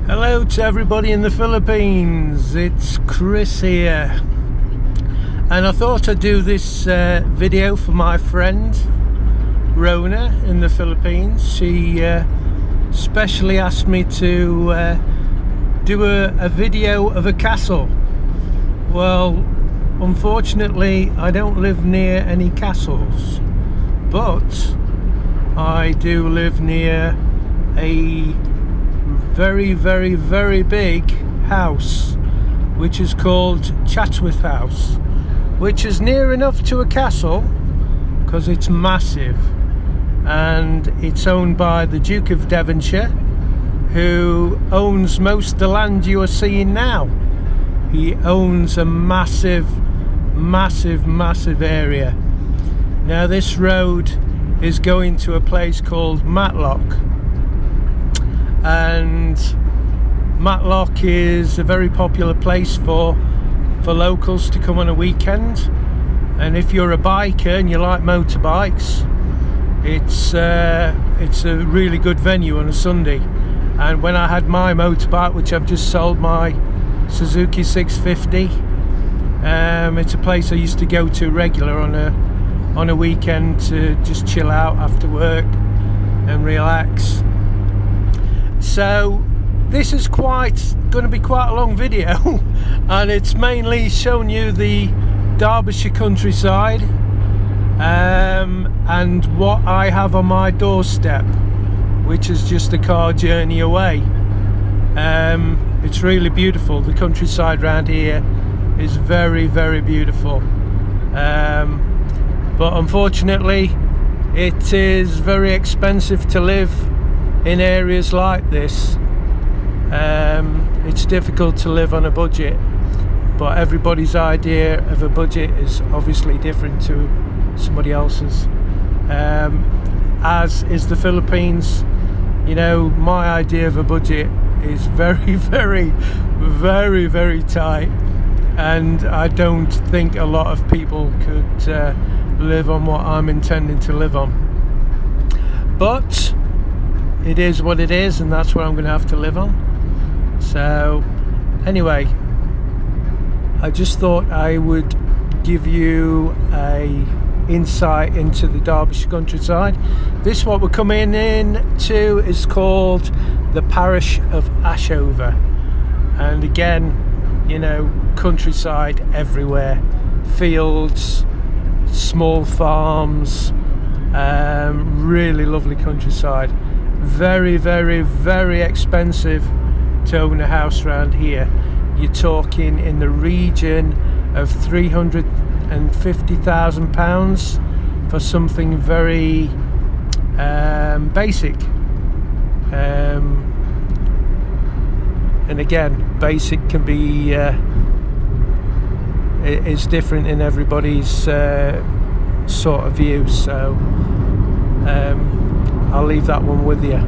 Hello to everybody in the Philippines, it's Chris here, and I thought I'd do this video for my friend Rona in the Philippines. She specially asked me to do a video of a castle. Well, unfortunately I don't live near any castles, but I do live near a very big house which is called Chatsworth House, which is near enough to a castle because it's massive, and it's owned by the Duke of Devonshire, who owns most of the land you are seeing now. He owns a massive area. Now this road is going to a place called Matlock, and Matlock is a very popular place for locals to come on a weekend. And if you're a biker and you like motorbikes, it's a really good venue on a Sunday. And when I had my motorbike, which I've just sold, my Suzuki 650, it's a place I used to go to regular on a weekend to just chill out after work and relax. So this is going to be quite a long video, and it's mainly showing you the Derbyshire countryside and what I have on my doorstep, which is just a car journey away. It's really beautiful. The countryside around here is very beautiful, but unfortunately it is very expensive to live in areas like this. It's difficult to live on a budget, but everybody's idea of a budget is obviously different to somebody else's, as is the Philippines. You know, my idea of a budget is very tight, and I don't think a lot of people could live on what I'm intending to live on. But it is what it is, and that's what I'm going to have to live on. So anyway, I just thought I would give you a insight into the Derbyshire countryside. This, what we're coming in to, is called the parish of Ashover, and again, you know, countryside everywhere, fields, small farms, really lovely countryside. Very expensive to own a house around here. You're talking in the region of £350,000 for something very basic, and again, basic can be is different in everybody's sort of view, so I'll leave that one with you.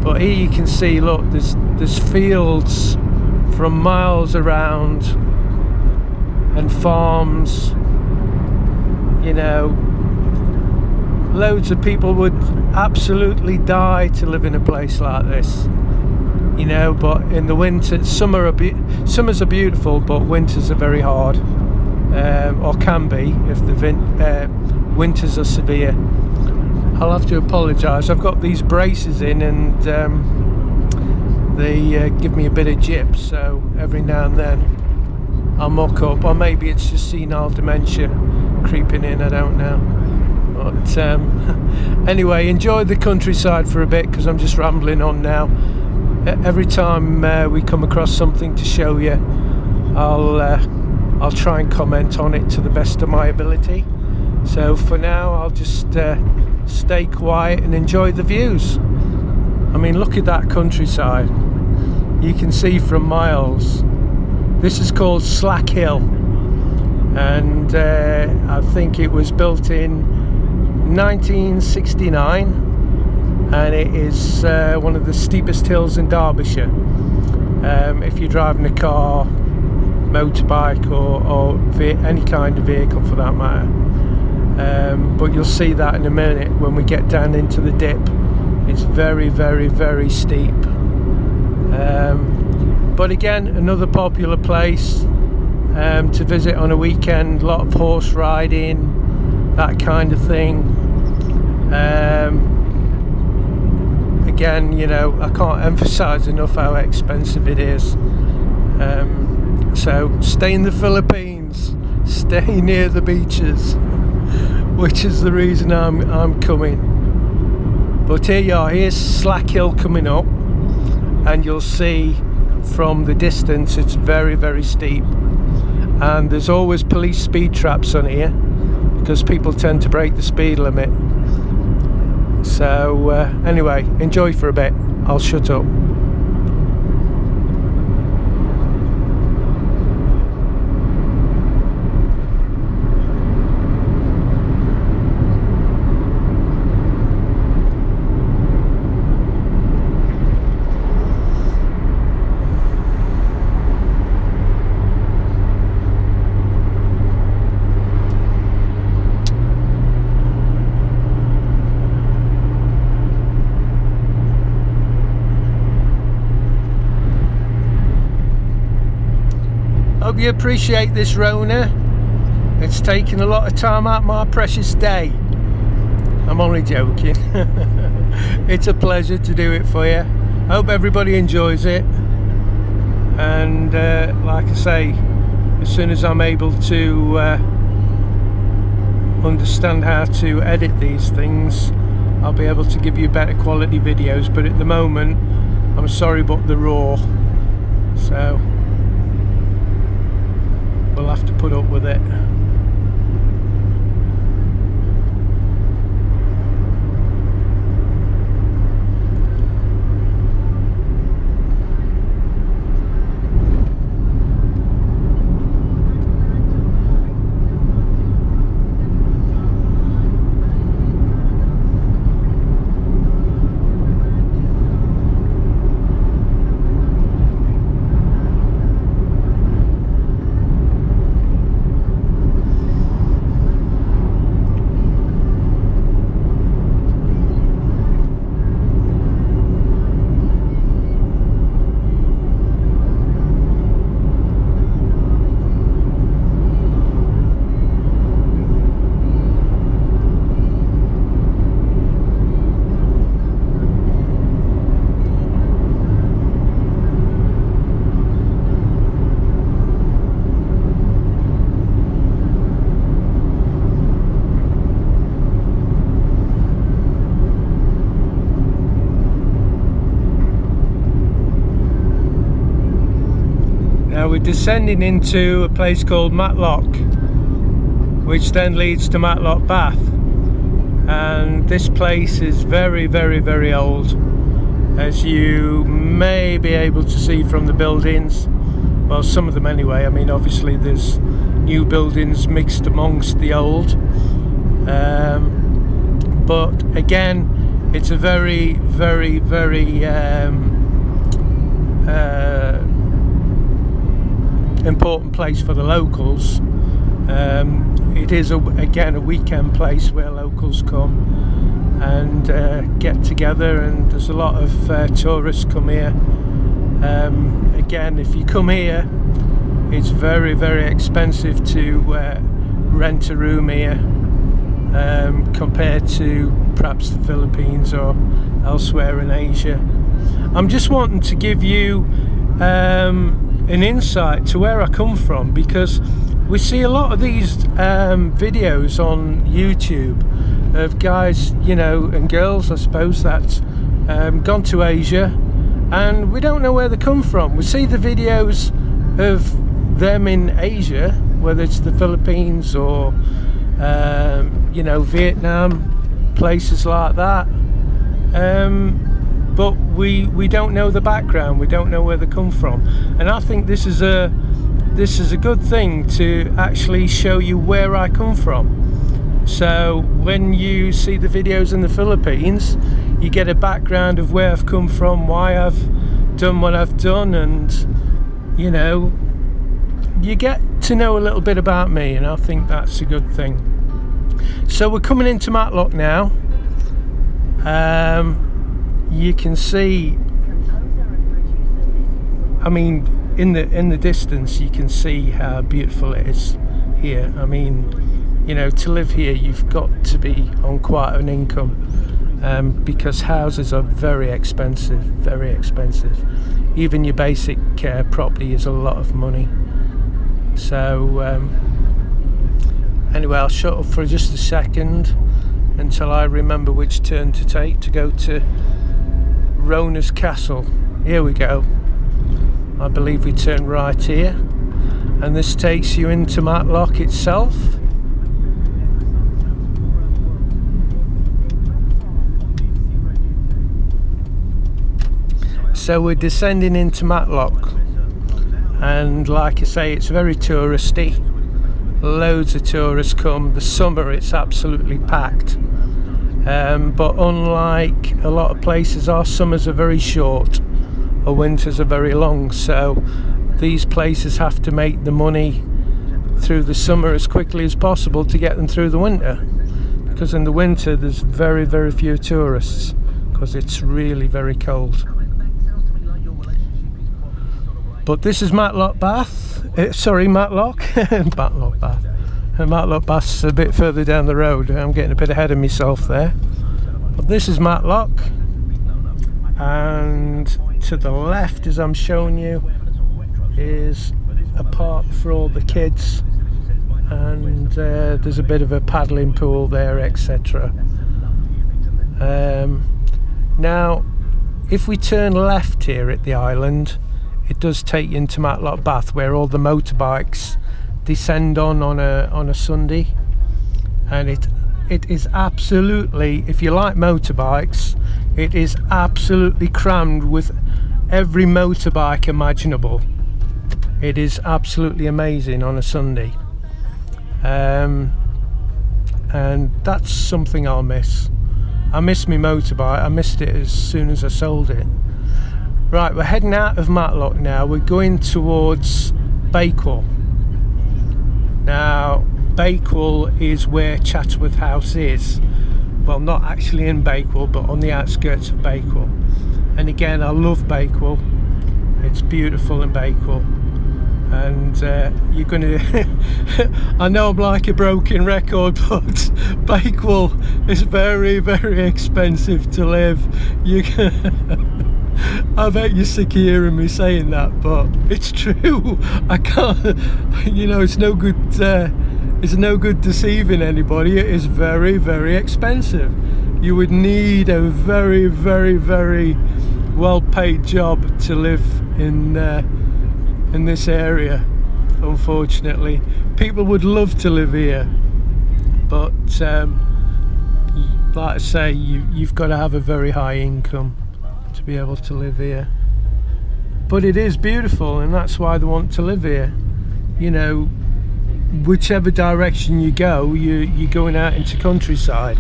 But here you can see, look, there's fields from miles around and farms. You know, loads of people would absolutely die to live in a place like this. You know, but in the winter, summers are beautiful, but winters are very hard, or can be if the winters are severe. I'll have to apologise, I've got these braces in, and they give me a bit of jip, so every now and then I'll muck up, or maybe it's just senile dementia creeping in, I don't know. But anyway, enjoy the countryside for a bit, because I'm just rambling on now. Every time we come across something to show you, I'll try and comment on it to the best of my ability. So for now, I'll just stay quiet and enjoy the views. I mean, look at that countryside. You can see from miles. This is called Slack Hill, and I think it was built in 1969, and it is one of the steepest hills in Derbyshire. If you're driving a car, motorbike, or any kind of vehicle for that matter. But you'll see that in a minute when we get down into the dip. It's very steep. but again, another popular place to visit on a weekend. A lot of horse riding, that kind of thing. Again, you know, I can't emphasize enough how expensive it is. So stay in the Philippines, stay near the beaches, which is the reason I'm coming. But here you are, here's Slack Hill coming up, and you'll see from the distance it's very, very steep, and there's always police speed traps on here because people tend to break the speed limit. So anyway, enjoy for a bit. I'll shut up. Hope you appreciate this, Rona. It's taken a lot of time out of my precious day. I'm only joking. It's a pleasure to do it for you. Hope everybody enjoys it. And like I say, as soon as I'm able to understand how to edit these things, I'll be able to give you better quality videos. But at the moment, I'm sorry, but they're raw. So we'll have to put up with it. Now we're descending into a place called Matlock, which then leads to Matlock Bath, and this place is very, very, very old, as you may be able to see from the buildings. Well, some of them anyway. I mean, obviously there's new buildings mixed amongst the old, but again, it's a very, very, very important place for the locals. It is again a weekend place where locals come and get together, and there's a lot of tourists come here. Again, if you come here, it's very, very expensive to rent a room here compared to perhaps the Philippines or elsewhere in Asia. I'm just wanting to give you an insight to where I come from, because we see a lot of these videos on YouTube of guys, you know, and girls, I suppose, that's gone to Asia, and we don't know where they come from. We see the videos of them in Asia, whether it's the Philippines or you know, Vietnam, places like that, but we don't know the background, we don't know where they come from. And I think this is a good thing to actually show you where I come from. So when you see the videos in the Philippines, you get a background of where I've come from, why I've done what I've done, and you know, you get to know a little bit about me, and I think that's a good thing. So we're coming into Matlock now. You can see I mean, in the distance you can see how beautiful it is here. I mean, you know, to live here you've got to be on quite an income, because houses are very expensive, very expensive. Even your basic property is a lot of money. So anyway, I'll shut up for just a second until I remember which turn to take to go to Rona's castle. Here we go. I believe we turn right here, and this takes you into Matlock itself. So we're descending into Matlock, and like I say, it's very touristy. Loads of tourists come. The summer it's absolutely packed, but unlike a lot of places, our summers are very short, our winters are very long, so these places have to make the money through the summer as quickly as possible to get them through the winter, because in the winter there's very, very few tourists because it's really very cold. But this is Matlock Bath, Matlock Bath. And Matlock Bath's a bit further down the road. I'm getting a bit ahead of myself there. But this is Matlock, and to the left, as I'm showing you, is a park for all the kids, and there's a bit of a paddling pool there, etc. Now, if we turn left here at the island, it does take you into Matlock Bath, where all the motorbikes descend on a Sunday, and it is absolutely, if you like motorbikes, it is absolutely crammed with every motorbike imaginable. It is absolutely amazing on a Sunday, and that's something I'll miss. I miss my motorbike. I missed it as soon as I sold it. Right, we're heading out of Matlock now. We're going towards Bakewell. Now, Bakewell is where Chatsworth House is. Well, not actually in Bakewell, but on the outskirts of Bakewell. And again, I love Bakewell. It's beautiful in Bakewell. And you're going to... I know I'm like a broken record, but Bakewell is very, very expensive to live. You can... I bet you're sick of hearing me saying that, but it's true. I can't, you know, it's no good deceiving anybody. It is very, very expensive. You would need a very, very, very well-paid job to live in this area. Unfortunately, people would love to live here, but like I say, you've got to have a very high income to be able to live here. But it is beautiful, and that's why they want to live here. You know, whichever direction you go, you're going out into countryside,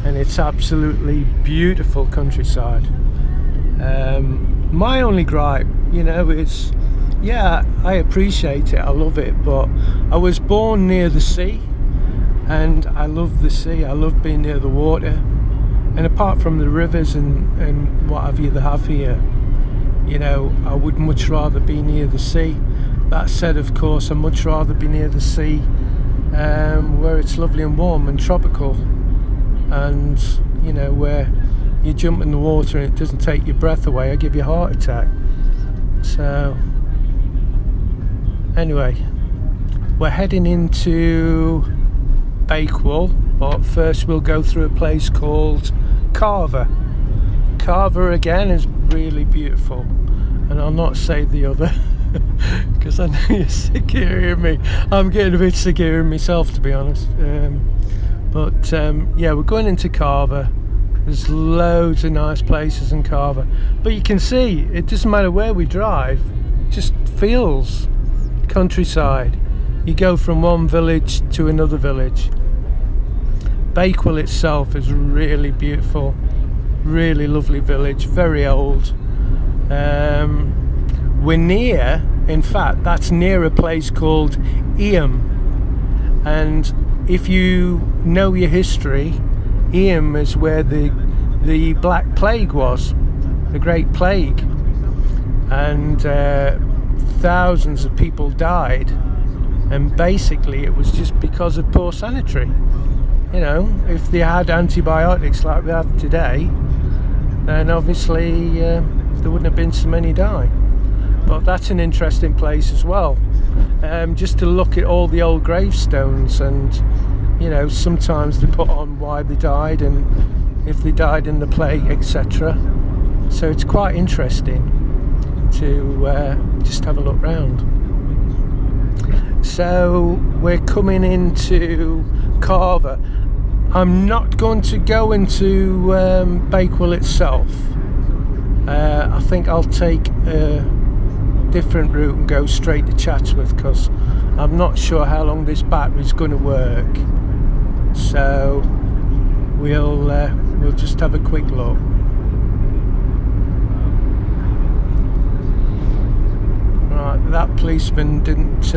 and it's absolutely beautiful countryside. My only gripe, you know, is, yeah, I appreciate it, I love it, but I was born near the sea, and I love the sea. I love being near the water. And apart from the rivers and what have you they have here, you know, I would much rather be near the sea. That said, of course, I'd much rather be near the sea where it's lovely and warm and tropical, and, you know, where you jump in the water and it doesn't take your breath away or give you a heart attack. So, anyway, we're heading into Bakewell, but first we'll go through a place called Carver. Carver again is really beautiful, and I'll not say the other because I know you're sick of hearing me. I'm getting a bit sick of hearing myself, to be honest. Yeah, we're going into Carver. There's loads of nice places in Carver, but you can see it doesn't matter where we drive, it just feels countryside. You go from one village to another village. Bakewell itself is really beautiful, really lovely village, very old. We're near, in fact, that's near a place called Eyam, and if you know your history, Eyam is where the Black Plague was, the Great Plague, and thousands of people died, and basically it was just because of poor sanitary. You know, if they had antibiotics like we have today, then obviously there wouldn't have been so many die. But that's an interesting place as well, just to look at all the old gravestones, and you know, sometimes they put on why they died and if they died in the plague, etc. So it's quite interesting to just have a look round. So we're coming into Carver. I'm not going to go into Bakewell itself. I think I'll take a different route and go straight to Chatsworth, because I'm not sure how long this battery's going to work. So we'll just have a quick look. Right, that policeman didn't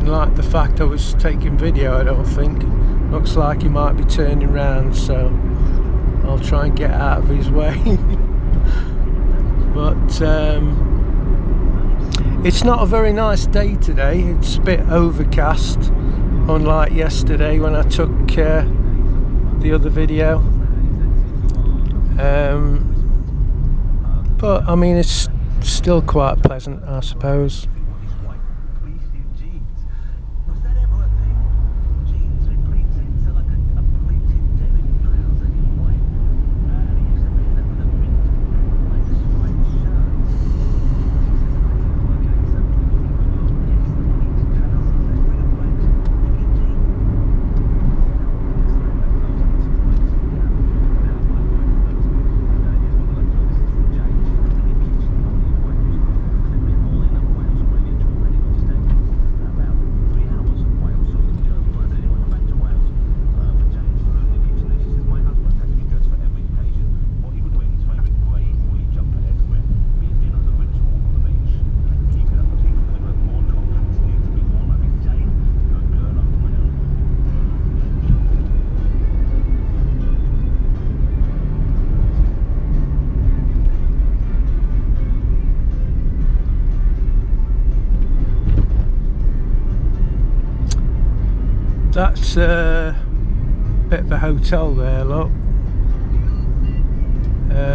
like the fact I was taking video, I don't think. Looks like he might be turning round, so I'll try and get out of his way. But it's not a very nice day today. It's a bit overcast, unlike yesterday when I took the other video. But I mean, it's still quite pleasant, I suppose. That's a bit of a hotel there, look.